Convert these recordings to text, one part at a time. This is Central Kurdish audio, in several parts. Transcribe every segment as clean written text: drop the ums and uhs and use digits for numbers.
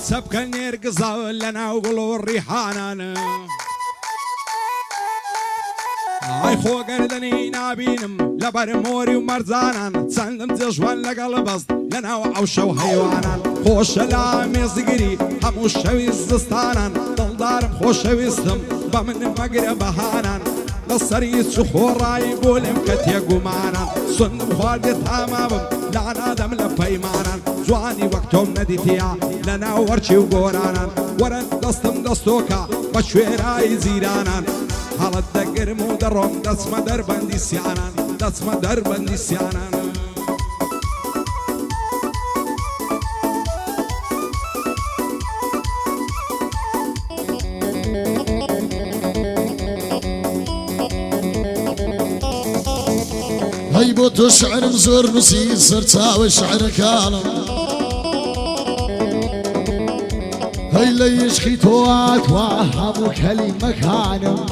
سبك نرقص لنا وقولوا الريحانان اي خو قردني نابينم لبر موري ومرزانان سندم زجوان لقلبص لنا وعوشة وحيوانان خوش لامي صقري همو الشويز زستانان دلدارم خوش ويستم بمن مقرب هانان للصريس شخوراي بولم كتيا قمانان سندم خالدي تامامم لعنا دم لفيمانان جواني وقتهم نديتيا لنا ورشي وقورانان ورن دستم دستوكا بشويراي زيرانان حالت دقر مودرم دسم در بندی سیانان دسم در بندی سیانان هاي بوتو شعر مزور نسي سرتاوي شعر كالم هاي اللي يشخي توات وهم كلمة كانم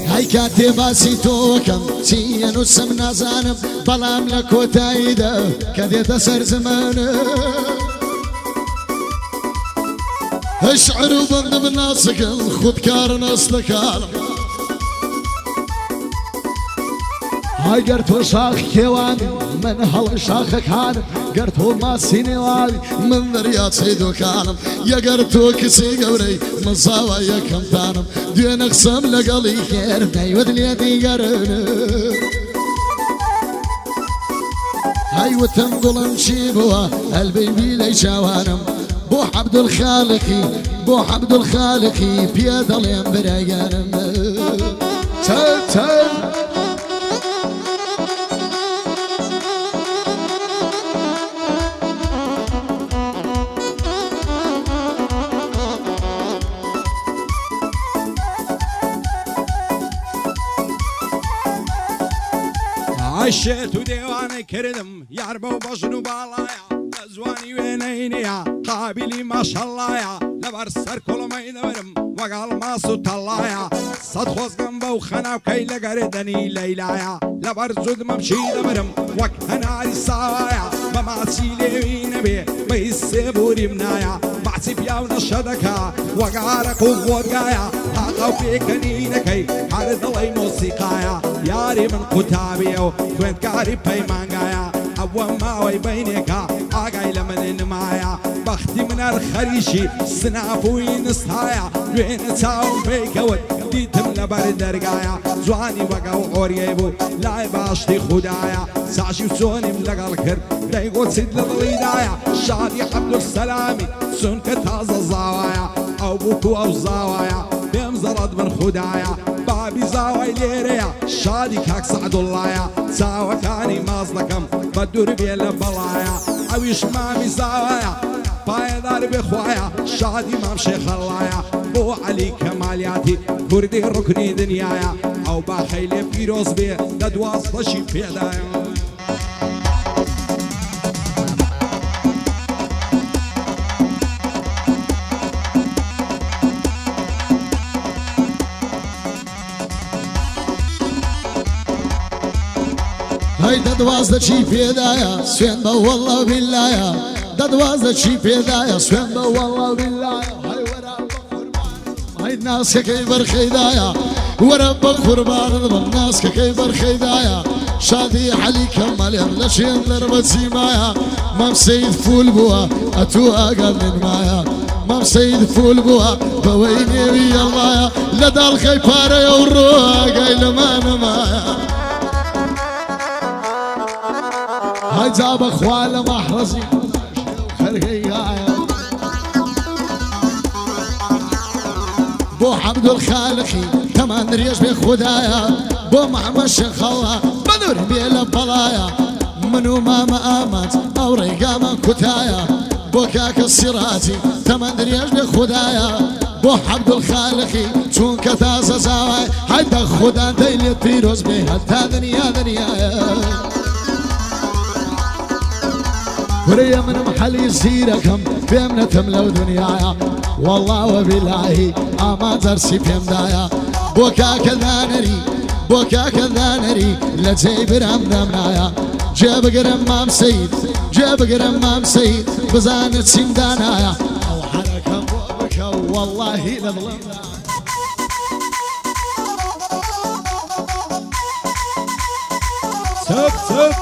هاي كاتي باسي توكم تينو سمنا زانم بلام لكو تايدا كدي تسر زمانم اشعر وبند بالناسك خود كار ناس لكالم هاي قرتو شاخ كيواني من هلا شاخ كان قرتو ما سينواني من ذريات سيدو كانم يا قرتو كسي قوري من صاويا كم تانم دين اقسم لقلي خير دايود اليدي قرن هاي وتنقل امشي بوا قلبي بيلي شوانم بو عبد الخالقي بو عبد الخالقي بيد الينبريانم تل تل عشت وديواني كردم ياربو بجنو بالايا زواني وينينيا قابلي ما شاء الله يا لبر سر كل ما يدمرم وقال ما صوت الله يا صد خوز جنبه وخنا وكي لقردني ليلايا لبر زود ممشي دمرم وكهنا عريسايا ما سيلي نبي بيسبوري منايا بعسي بياونا شدكا وقارق وغورقايا هاقو بيكني نكي حرد الله موسيقايا ياري من قتابيو كوينت كاري بيمانقايا أول ما ويبينيكا آقاي لمن نمايا بختي من الخريشي سنافوي نصايا لوين تاوم بيكوت ديتم لبرد رقايا زواني وقاو عوريبو لاي باشتي خدايا ساشي وسوني ملقا الكر دايقول سيد للغيدايا شادي عبد السلامي سنك تازا الزاوايا أو بوكو أو زاوايا بيمزرد من خدايا بابي زاوي ليريا شادي كاك سعد الله يا زاوى كاني مازلكم بدور بيلا بلايا عويش مامي زاوايا بايدار بخوايا شادي مام شيخ الله بو علي كمالياتي كردي ركني دنيايا او باخيلي بيروز بي ددواز فشي بيدايا هاي ددواز دشي بيدايا سوين با والله بالله ددواز دشي بيدايا سوين با والله بالله هاي ورا هاي الناس كيبر خيدايا ورب قربان الناس كيبر خيدايا شادي علي كمال يلا شين ضربة سيمايا مام سيد فول بوا اتو اقل من مايا مام سيد فول بوا بويني ويا المايا لدى الخيبارة يا والروح قايل ما نمايا هاي جاب اخوال محرزي خرقيايا بو عبد الخالقي كمان ريش بخدايا بو محمد شيخ الله بدور بيلا بلايا منو ما مقامات او ريقاما كتايا بو كاك الصراطي كمان ريش بخدايا بو عبد الخالقي چون كتازا زاواي هاي دا خدا ديلي بيروز بيها تا دنيا دنيايا وريا من محل يسيركم بيمنا تملو دنيايا والله وبالله اما درسي بيم دايا بوكا كذانري بوكا كذانري لا تيبرم دمنايا جاب قرم مام سيد جاب قرم مام سيد بزانت سندانايا او حركة بوبكا والله لظلمنا سب سب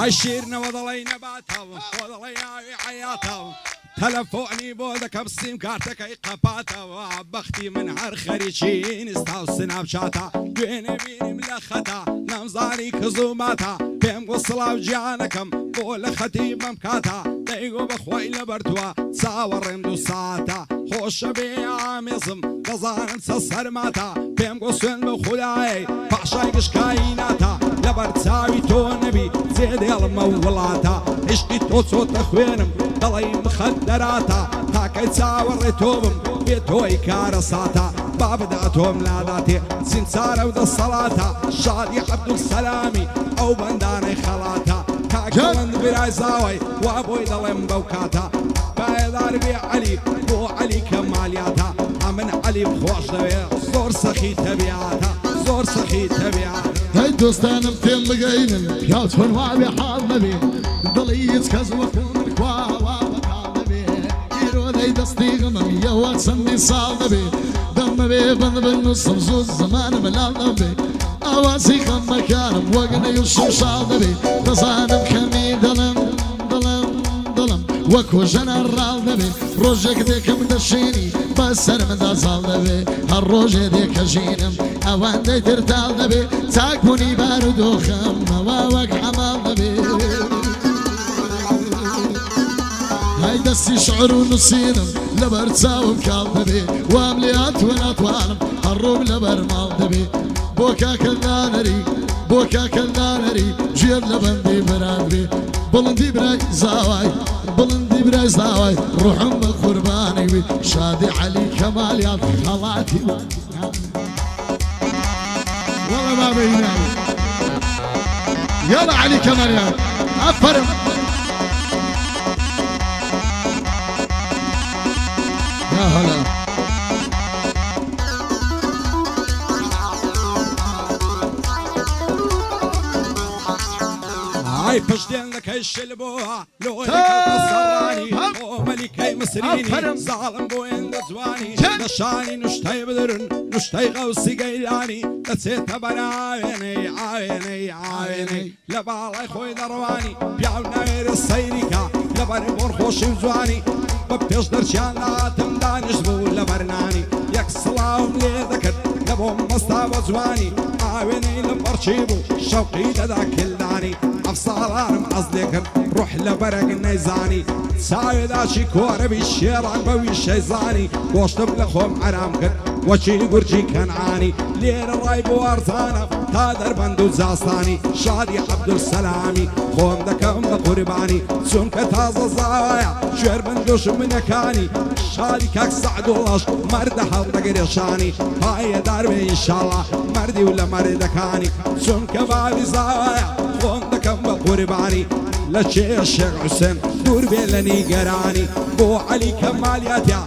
عشيرنا وضلينا باتهم وضلينا حياتهم تلفوني بودك بسيم كارتك اي قباتا وعبختي من عرخريشين استاو سناب شاتا بيني بيني ملختا نمزاري كزوماتا بيم قصلا وجانكم بول خطيب ممكاتا دايقو بخوي لبرتوا تصاور رمدو ساتا خوش بي عامزم دزان سسر ماتا بيم قصن بخداي باشايقش كايناتا لبرتساوي تو نبي زيد المولاتا عشقي تو صوت اخوينم ضلي مخدراتا تاكي تصاور ريتوبم بيتوي كارساتا بابداتهم لاداتي سنسارة ودا الصلاة شادي عبد السلامي او بنداني خلاتا كاكلند براي زاوي وابوي ضلي مبوكاتا بايدار بي علي بو علي كمالياتا امن علي بخواش دوية زور سخي تبياتا زور سخي تبياتا هاي دوستانم تيم بقينم يوتفن وابي حال نبي ضليت كزوكم الكواوا وكال نبي يرو ذي دستيغمم يوات سندي صال نبي دم بي بند بالنص مزوز زمان ملال نبي اواسي خم مكانم وقنا يوشم شال نبي تزانم كمي دلم دلم دلم وكو جنرال نبي روجك ديكم دشيني بسر من دازال نبي هالروجي ديك جينم اوان دي ترتال نبي تاكوني بارد وخم واوك حمال نبي هاي دستي شعر ونصينم لبرتساوم كال نبي وامليات ونطوالم هالروم لبر مال نبي بوكا كذانري بوكا كذانري جير لبندي برادري بلندي براي زاواي بلندي براي زاواي روحهم قرباني بي شادي علي كمال يا خالاتي والله ما بينامي يلا علي كمال يا افرم يا هلا هاي بشدين لك الشلبوها لو لك القصراني وملكي مصريني ظالم بوين دزواني نشاني نشتي بدرن نشتي غوصي قيلاني نسيت بنا عيني عيني عيني لبالي خوي درواني بيعونا غير السيريكا لبري بورخوشي وزواني ببتش درشان لاتم دانش بو لبرناني يك صلاهم لي ذكر لبهم مصطاب وزواني عاوني لبرشيبو شوقي لذاك اللاني افصالان مقصدكم روح لبرق النيزاني ساوي داشي كورة بالشيران بوي الشيزاني واشتب لخوم عرامكن وشي قرشي كنعاني ليل الرايب وارزانا تادر بندو زاستاني شادي عبد السلامي خوم دكم بقرباني سنك تازة زاوية شوير بندوش منكاني شادي كاك سعد ولاش مرد حال دقريشاني هاي داربي ان شاء الله مردي ولا مردكاني سنك بابي زاوية خوم دكم بقرباني لشي الشيخ حسين دور بيلني قراني بو علي كمالياتيا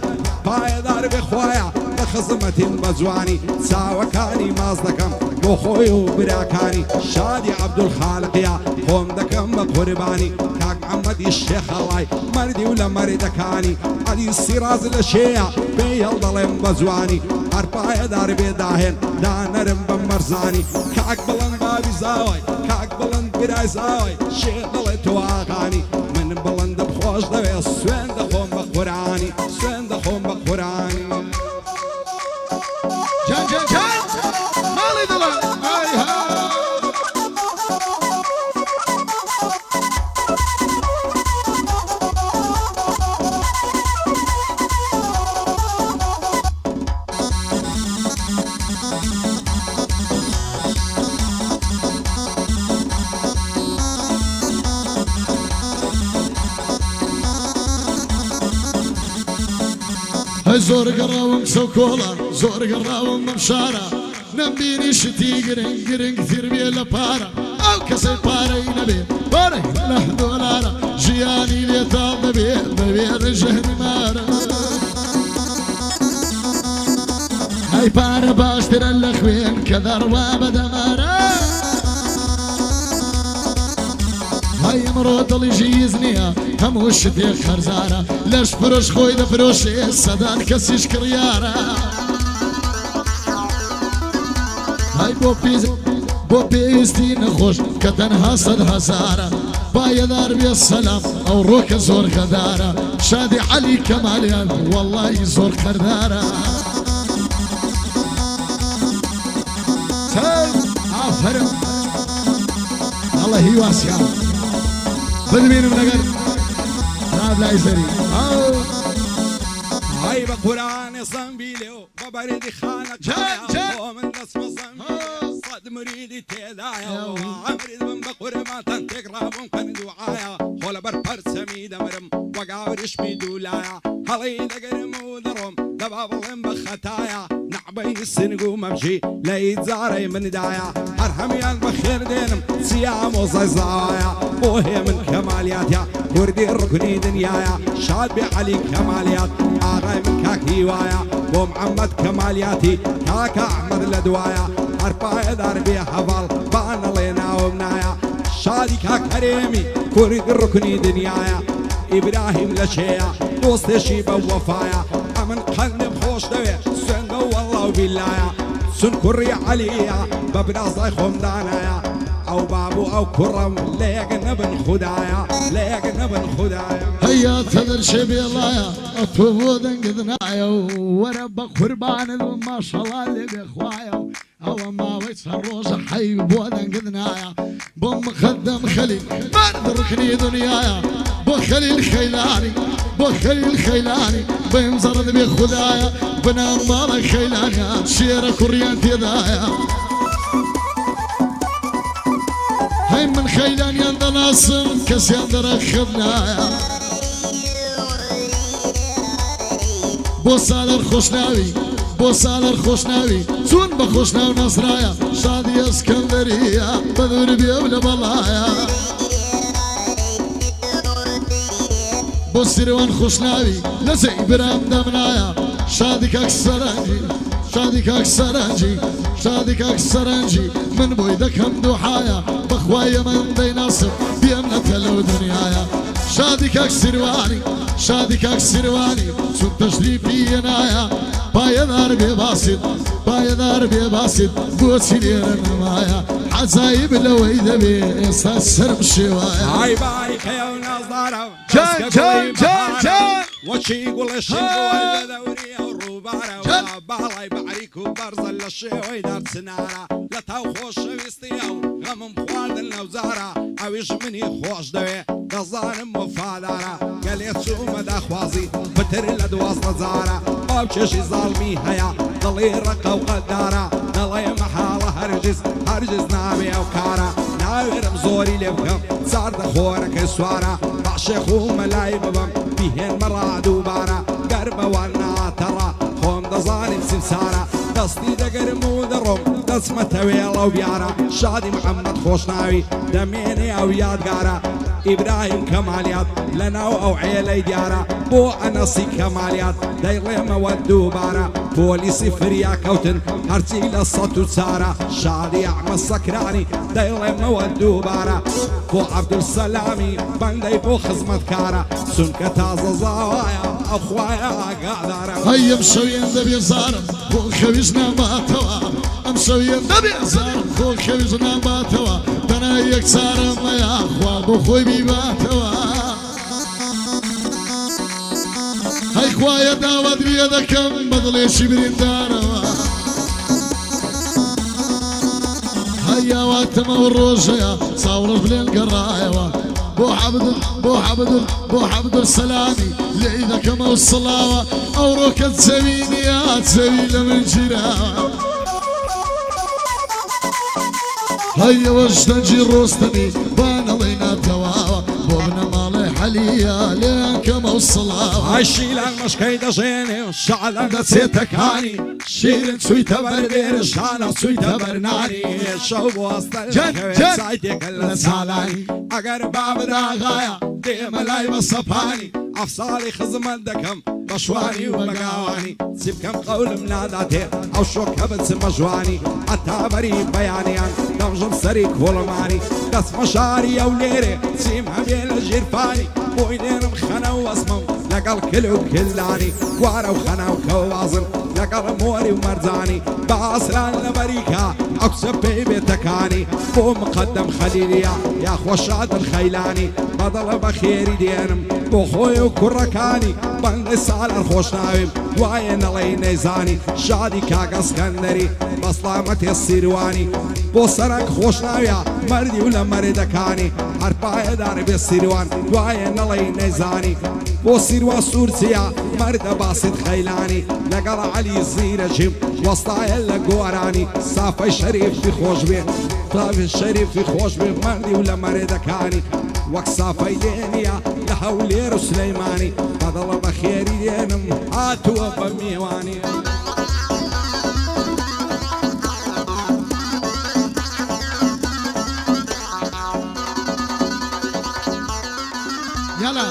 باي داربي خوايا بخزمة بزواني ساوكاني مازدكم بو خوي وبراكاني شادي عبد الخالق يا قوم دكم بقرباني كاك محمد الشيخ الله مردي ولا مردكاني علي السراز الاشياء بيل ظلم بزواني اربعة داربي داهن دانرم بمرزاني كاك بلند بابي زاوي كاك بلند براي زاوي شيخ ضلت واغاني من بلند بخوش دوي سوين دخوم بقراني سوين دخوم بقراني جان جان جان مالي ضلال هاي هاي زور قراوم سوكولا زور قراوم ممشارة نبيني شتي قرن قرن كثير بيلا بارا او كسي باري نبي باري لا دولارا جياني ليتا ببير جهني مارا هاي بارا باشتر الأخوين كذر وابدمارا هاي مرود اللي جيزنيا هموش تيك خرزارا لش فروش خوي دا فروشي صدان كسيش كريارا هاي بو بيزدي نخوش كتنها صد هزارا بايدار بالسلام او روك زور خدارا شادي علي كماليان والله زور خردارا عفرم الله هي واسعة بدمين من أجل راب لا يسري هاي بقرآن صنبيلو ببرد خانك جايا ومن نصف صنبيلو صد مريدي تيدايا وعمري من بقرما تنتقرا ممكن دعايا ولا بربر سميد مرم وقاورش بيدولايا هلي دقرم ودرم دبابلن بخطايا نعبي السنقو ممشي لا يتزاري من دايا ارحميان بخير دينم سيام وزيزايا وهي من كمالياتيا وردي الركني دنيايا شاد بعلي كماليات آغاي من كاك هوايا ومحمد كمالياتي كاك احمد لدوايا ارباي دار بيا حفال بان لينا ومنايا شادي كاك كريمي وردي الركني دنيايا ابراهيم لشيا دوست شيبه وفايا امن قلب خوش دوي سنقو والله وبالله سن كري عليا ببرازي خمدانايا او بابو او كرم ليك نبن خدايا ليك نبن خدايا هيا تذر شبي الله اطفو دنقذنايا ورب قربان ما شاء الله اللي بإخوايا او ما ويتس الروز حي بودن قذنايا بوم خدم خليل برد ركني دنيايا بو خليل خيلاني بو خليل خيلاني بيمزرد بخدايا بنام مالك خيلانيا شيرة كريان تيدايا هاي من خيلان يندى ناصم كس يندى خذنايا بو سالر خوشناوي بو سالر خوشناوي زون بخوشناو نصرايا شادي اسكندرية بدور بيبل بلايا بو سيروان خوشناوي لزي برام دمنايا شادي كاك سرنجي شادي كاك سرنجي شادي كاك سرنجي من بويدك هم دوحايا بخوايا من دي ناصر بيمنة لو دنيايا شادي كاك سيرواني شادي كاك سيرواني سن تشريفي ينايا بايدار بباسد بايدار بباسد بوتي ليرن مايا عزايب لويدة بيسا السرم شوايا هاي باي خيو نظارة جان وشي يقول الشيخ ولا دورية والروبارة وبالاي بعريك وبرزل الشيوي دار سنارة لا تاو خوش ويستيو غمم خوالد النوزارة عويش مني خوش دوي دظانم وفادارة قاليت شو مدى خوازي فتر لدواز نزارة او تشي ظالمي هيا ضلي رقا وقدارة ضلي محالة هرجز نامي او كارة ناوي رمزوري لبكم صار دخورك سوارة بعشق وملاي ببم بيهن مرة دوبارة قربة وانا ترى خوم دظالم سمسارة دستي دقرم ودرم دسمة ويلا وبيارة شادي محمد خوشناوي دميني او يادقارة إبراهيم كماليات لنا أو عيلي ديارة بو أنسي كماليات دايلي مودو بارا بوليسي فريا كوتن هرتي لصتو تسارة شادي أعمى سكراني دايلي مودو بارا بو عبد السلامي بندي بو خزمت كارا سنك تازا زوايا أخوايا قادارة هيا مشوين دبي زارم بو خويزنا ما توا مشوين دبي زارم بو خويزنا ما توا دنا يكسار ما يا أخوا بو خوي بيباتوا هاي خوايا داود بيدكم بدلي شبرين داروا هيا واتما والروجيا صور بلين قرايوا بو عبد السلامي لإذا كما والصلاوة أو روكة زميني يا زميلة من جراوة هيا وجدنجي الروستني بانا لينا تواوا بوبنا مالي حلي عليا لك موصلة عشيل المشكي دجيني وشعل دسيتكاني شيل سويت بردير شانا سويت برناني شوب وسط الخوي سايتك اللسالاني اگر باب داغايا دي ملاي بصفاني افصالي خزمت دكم بشواني وبقاواني سيب كم قول مناداتي او شوك هبت مجواني حتى بريد بياني نمجم سريك ولماني دس مشاري او ليري سيمها بين الجرفاني ويدينم خنا واسمم لقل كلو كلاني وارو خنا وكوازن لقل موري ومرزاني بعصران لبريكا اكسب بيبي تكاني بو مقدم خليليا يا خوشات الخيلاني بضل بخيري دينم بو خوي وكركاني بنقص على الخوش ناويم دواين الله نيزاني شادي كاك اسكندري بصلامتي السيرواني بو سرك خوش ناويا مردي ولا مردكاني عرباية داري بالسيروان دواين الله نيزاني بو سيروان سورسيا مرد باسط خيلاني لقل علي الزيرة جيم وسطايا لقوراني صافي شريف في خوش بيه طافي الشريف في خوش بيه مردي ولا مردكاني وكصافي دينيا لحولير وسليماني فضل بخيري دينم هاتوا بميواني يلا